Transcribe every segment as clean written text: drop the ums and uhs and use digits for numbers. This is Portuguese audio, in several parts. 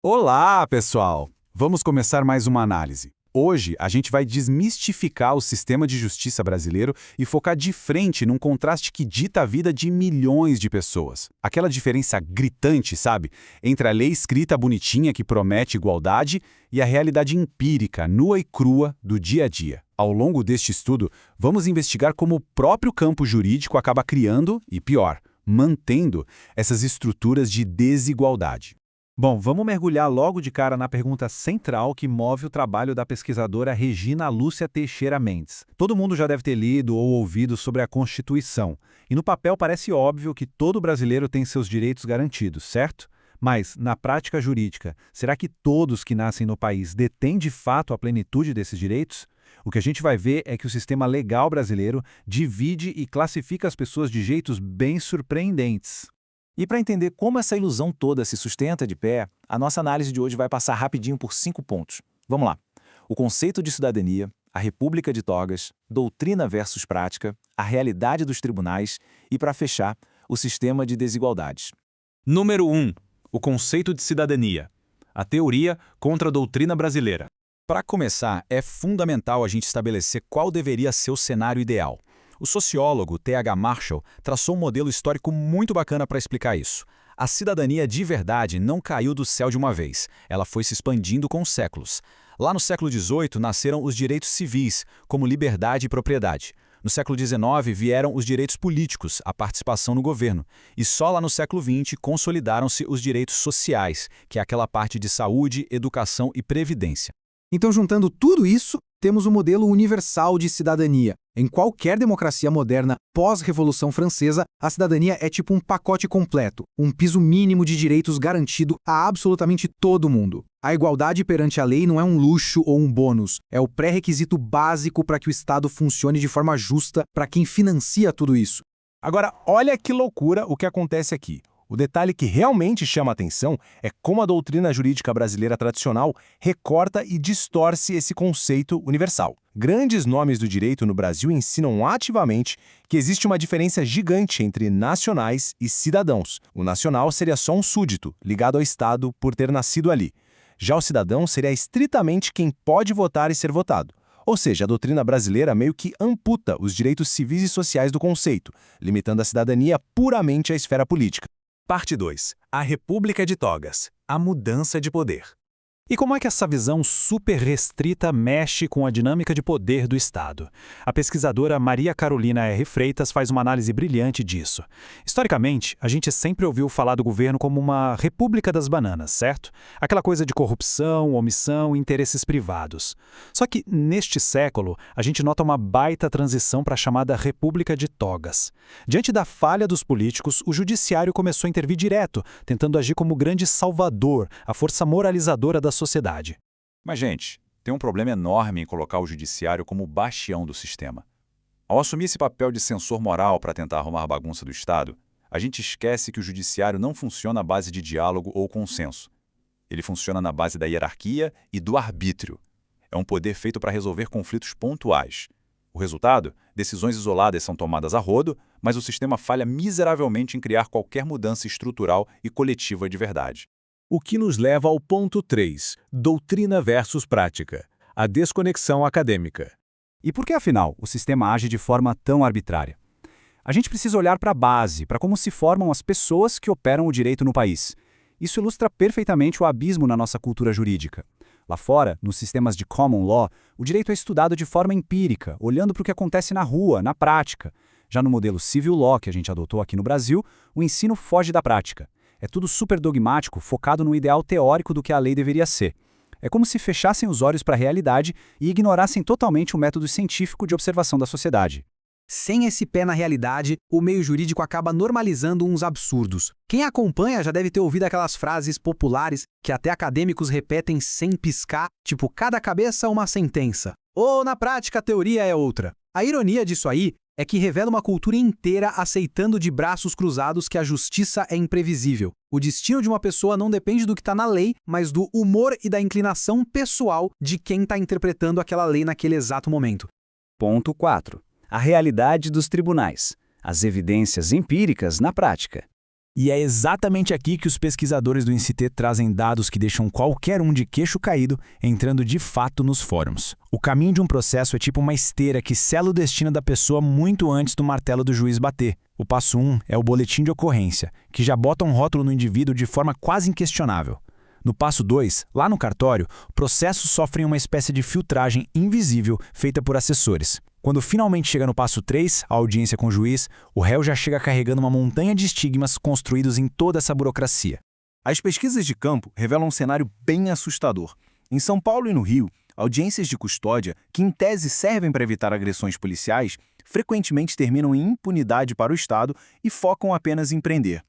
Olá, pessoal! Vamos começar mais uma análise. Hoje, a gente vai desmistificar o sistema de justiça brasileiro e focar de frente num contraste que dita a vida de milhões de pessoas. Aquela diferença gritante, sabe? Entre a lei escrita bonitinha que promete igualdade e a realidade empírica, nua e crua, do dia a dia. Ao longo deste estudo, vamos investigar como o próprio campo jurídico acaba criando, e pior, mantendo essas estruturas de desigualdade. Bom, vamos mergulhar logo de cara na pergunta central que move o trabalho da pesquisadora Regina Lúcia Teixeira Mendes. Todo mundo já deve ter lido ou ouvido sobre a Constituição, e no papel parece óbvio que todo brasileiro tem seus direitos garantidos, certo? Mas, na prática jurídica, será que todos que nascem no país detêm de fato a plenitude desses direitos? O que a gente vai ver é que o sistema legal brasileiro divide e classifica as pessoas de jeitos bem surpreendentes. E para entender como essa ilusão toda se sustenta de pé, a nossa análise de hoje vai passar rapidinho por 5 pontos. Vamos lá. O conceito de cidadania, a República de Togas, doutrina versus prática, a realidade dos tribunais e, para fechar, o sistema de desigualdades. Número 1. O conceito de cidadania. A teoria contra a doutrina brasileira. Para começar, é fundamental a gente estabelecer qual deveria ser o cenário ideal. O sociólogo T.H. Marshall traçou um modelo histórico muito bacana para explicar isso. A cidadania de verdade não caiu do céu de uma vez, ela foi se expandindo com os séculos. Lá no século XVIII nasceram os direitos civis, como liberdade e propriedade. No século XIX vieram os direitos políticos, a participação no governo. E só lá no século XX consolidaram-se os direitos sociais, que é aquela parte de saúde, educação e previdência. Então, juntando tudo isso, temos o modelo universal de cidadania. Em qualquer democracia moderna pós-Revolução Francesa, a cidadania é tipo um pacote completo, um piso mínimo de direitos garantido a absolutamente todo mundo. A igualdade perante a lei não é um luxo ou um bônus, é o pré-requisito básico para que o Estado funcione de forma justa para quem financia tudo isso. Agora, olha que loucura o que acontece aqui. O detalhe que realmente chama a atenção é como a doutrina jurídica brasileira tradicional recorta e distorce esse conceito universal. Grandes nomes do direito no Brasil ensinam ativamente que existe uma diferença gigante entre nacionais e cidadãos. O nacional seria só um súdito, ligado ao Estado por ter nascido ali. Já o cidadão seria estritamente quem pode votar e ser votado. Ou seja, a doutrina brasileira meio que amputa os direitos civis e sociais do conceito, limitando a cidadania puramente à esfera política. Parte 2. A República de Togas. A mudança de poder. E como é que essa visão super restrita mexe com a dinâmica de poder do Estado? A pesquisadora Maria Carolina R. Freitas faz uma análise brilhante disso. Historicamente, a gente sempre ouviu falar do governo como uma república das bananas, certo? Aquela coisa de corrupção, omissão e interesses privados. Só que, neste século, a gente nota uma baita transição para a chamada República de Togas. Diante da falha dos políticos, o judiciário começou a intervir direto, tentando agir como grande salvador, a força moralizadora da sociedade. Mas, gente, tem um problema enorme em colocar o judiciário como bastião do sistema. Ao assumir esse papel de censor moral para tentar arrumar bagunça do Estado, a gente esquece que o judiciário não funciona à base de diálogo ou consenso. Ele funciona na base da hierarquia e do arbítrio. É um poder feito para resolver conflitos pontuais. O resultado? Decisões isoladas são tomadas a rodo, mas o sistema falha miseravelmente em criar qualquer mudança estrutural e coletiva de verdade. O que nos leva ao ponto 3, doutrina versus prática, a desconexão acadêmica. E por que, afinal, o sistema age de forma tão arbitrária? A gente precisa olhar para a base, para como se formam as pessoas que operam o direito no país. Isso ilustra perfeitamente o abismo na nossa cultura jurídica. Lá fora, nos sistemas de common law, o direito é estudado de forma empírica, olhando para o que acontece na rua, na prática. Já no modelo civil law que a gente adotou aqui no Brasil, o ensino foge da prática. É tudo super dogmático, focado no ideal teórico do que a lei deveria ser. É como se fechassem os olhos para a realidade e ignorassem totalmente o método científico de observação da sociedade. Sem esse pé na realidade, o meio jurídico acaba normalizando uns absurdos. Quem acompanha já deve ter ouvido aquelas frases populares que até acadêmicos repetem sem piscar, tipo cada cabeça uma sentença. Ou, na prática, a teoria é outra. A ironia disso aí é que revela uma cultura inteira aceitando de braços cruzados que a justiça é imprevisível. O destino de uma pessoa não depende do que está na lei, mas do humor e da inclinação pessoal de quem está interpretando aquela lei naquele exato momento. Ponto 4. A realidade dos tribunais. As evidências empíricas na prática. E é exatamente aqui que os pesquisadores do INCT trazem dados que deixam qualquer um de queixo caído entrando de fato nos fóruns. O caminho de um processo é tipo uma esteira que sela o destino da pessoa muito antes do martelo do juiz bater. O passo 1 é o boletim de ocorrência, que já bota um rótulo no indivíduo de forma quase inquestionável. No passo 2, lá no cartório, processos sofrem uma espécie de filtragem invisível feita por assessores. Quando finalmente chega no passo 3, a audiência com o juiz, o réu já chega carregando uma montanha de estigmas construídos em toda essa burocracia. As pesquisas de campo revelam um cenário bem assustador. Em São Paulo e no Rio, audiências de custódia, que em tese servem para evitar agressões policiais, frequentemente terminam em impunidade para o Estado e focam apenas em prender.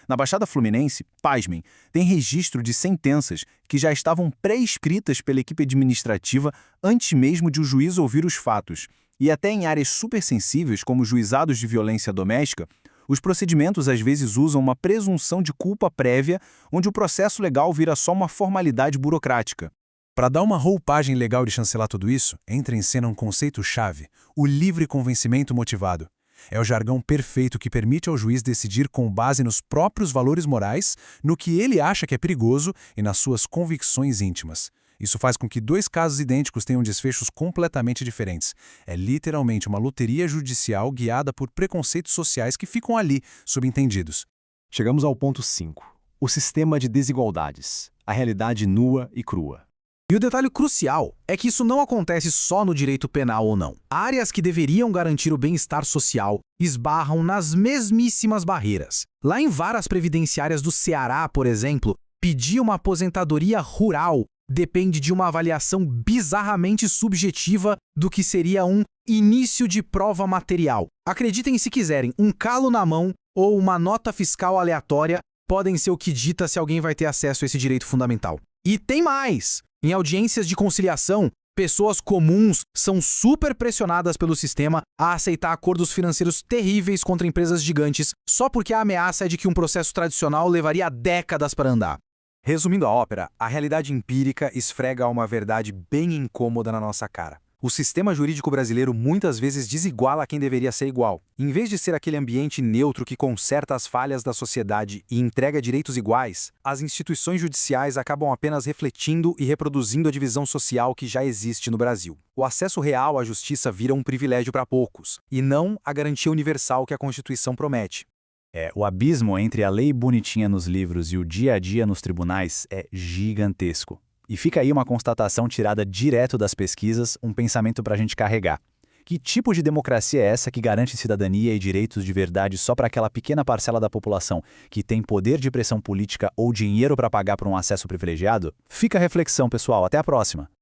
Na Baixada Fluminense, pasmem, tem registro de sentenças que já estavam pré-escritas pela equipe administrativa antes mesmo de o juiz ouvir os fatos. E até em áreas supersensíveis, como juizados de violência doméstica, os procedimentos às vezes usam uma presunção de culpa prévia, onde o processo legal vira só uma formalidade burocrática. Para dar uma roupagem legal de chancelar tudo isso, entra em cena um conceito-chave: o livre convencimento motivado. É o jargão perfeito que permite ao juiz decidir com base nos próprios valores morais, no que ele acha que é perigoso e nas suas convicções íntimas. Isso faz com que dois casos idênticos tenham desfechos completamente diferentes. É literalmente uma loteria judicial guiada por preconceitos sociais que ficam ali, subentendidos. Chegamos ao ponto 5. O sistema de desigualdades. A realidade nua e crua. E o detalhe crucial é que isso não acontece só no direito penal ou não. Áreas que deveriam garantir o bem-estar social esbarram nas mesmíssimas barreiras. Lá em varas previdenciárias do Ceará, por exemplo, pedir uma aposentadoria rural depende de uma avaliação bizarramente subjetiva do que seria um início de prova material. Acreditem se quiserem, um calo na mão ou uma nota fiscal aleatória podem ser o que dita se alguém vai ter acesso a esse direito fundamental. E tem mais! Em audiências de conciliação, pessoas comuns são super pressionadas pelo sistema a aceitar acordos financeiros terríveis contra empresas gigantes só porque a ameaça é de que um processo tradicional levaria décadas para andar. Resumindo a ópera, a realidade empírica esfrega uma verdade bem incômoda na nossa cara. O sistema jurídico brasileiro muitas vezes desiguala quem deveria ser igual. Em vez de ser aquele ambiente neutro que conserta as falhas da sociedade e entrega direitos iguais, as instituições judiciais acabam apenas refletindo e reproduzindo a divisão social que já existe no Brasil. O acesso real à justiça vira um privilégio para poucos, e não a garantia universal que a Constituição promete. O abismo entre a lei bonitinha nos livros e o dia a dia nos tribunais é gigantesco. E fica aí uma constatação tirada direto das pesquisas, um pensamento para a gente carregar. Que tipo de democracia é essa que garante cidadania e direitos de verdade só para aquela pequena parcela da população que tem poder de pressão política ou dinheiro para pagar por um acesso privilegiado? Fica a reflexão, pessoal. Até a próxima!